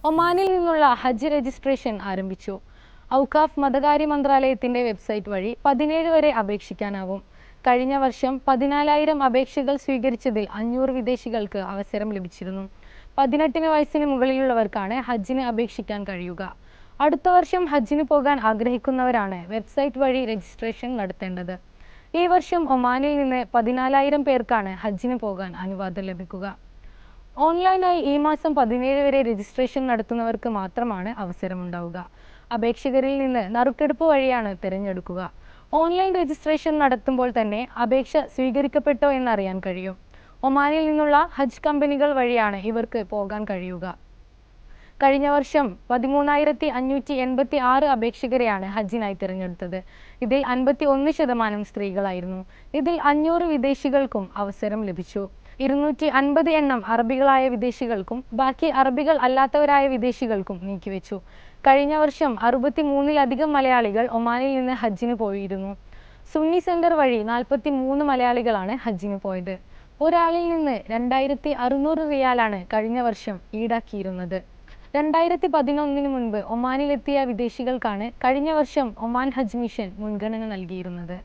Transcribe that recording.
ഒമാനിൽ നിന്നുള്ള ഹജ്ജ് രജിസ്ട്രേഷൻ ആരംഭിച്ചു. ഔഖാഫ് മതകാര്യ മന്ത്രാലയത്തിന്റെ വെബ്സൈറ്റ് വഴി 17 വരെ അപേക്ഷിക്കാനാവും. കഴിഞ്ഞ വർഷം 14,000 അപേക്ഷകൾ സ്വീകരിച്ചതിൽ 500 വിദേശികൾക്ക് അവസരം ലഭിച്ചിരുന്നു. 18 വയസ്സിന് മുകളിലുള്ളവർക്കാണ് ഹജ്ജിന് അപേക്ഷിക്കാൻ കഴിയുക. അടുത്ത വർഷം ഹജ്ജിന് പോകാൻ ആഗ്രഹിക്കുന്നവരാണ് വെബ്സൈറ്റ് വഴി രജിസ്ട്രേഷൻ നടത്തേണ്ടത്. ഈ വർഷം ഒമാനിൽ നിന്ന് 14,000 പേർക്കാണ് ഹജ്ജിന് പോകാൻ അനുവാദം ലഭിക്കുക. ഓൺലൈനായി ഈ മാസം 17 വരെ രജിസ്ട്രേഷൻ നടത്തുന്നവർക്ക് മാത്രമാണ് അവസരമുണ്ടാവുക. അപേക്ഷകരിൽ നിന്ന് നറുക്കെടുപ്പ് വഴിയാണ് തിരഞ്ഞെടുക്കുക. ഓൺലൈൻ രജിസ്ട്രേഷൻ നടത്തുമ്പോൾ തന്നെ അപേക്ഷ സ്വീകരിക്കപ്പെട്ടോ എന്നറിയാൻ കഴിയും. ഒമാനിൽ നിന്നുള്ള ഹജ്ജ് കമ്പനികൾ വഴിയാണ് ഇവർക്ക് പോകാൻ കഴിയുക. കഴിഞ്ഞ വർഷം 13,586 അപേക്ഷകരെയാണ് ഹജ്ജിനായി തിരഞ്ഞെടുത്തത്. ഇതിൽ 51% സ്ത്രീകളായിരുന്നു. ഇതിൽ 500 വിദേശികൾക്കും അവസരം ലഭിച്ചു. 250 എണ്ണം അറബികളായ വിദേശികൾക്കും ബാക്കി അറബികൾ അല്ലാത്തവരായ വിദേശികൾക്കും നീക്കിവെച്ചു. കഴിഞ്ഞ വർഷം 63-ലധികം മലയാളികൾ ഒമാനിൽ നിന്ന് ഹജ്ജിന് പോയിരുന്നു. സുന്നി സെന്റർ വഴി 43 മലയാളികളാണ് ഹജ്ജിന് പോയത്. ഒരാളിൽ നിന്ന് 2,600 റിയാലാണ് കഴിഞ്ഞ വർഷം ഈടാക്കിയിരുന്നത്. 2011 മുൻപ് ഒമാനിലെത്തിയ വിദേശികൾക്കാണ് കഴിഞ്ഞ വർഷം ഒമാൻ ഹജ്ജ് മിഷൻ മുൻഗണന നൽകിയിരുന്നത്.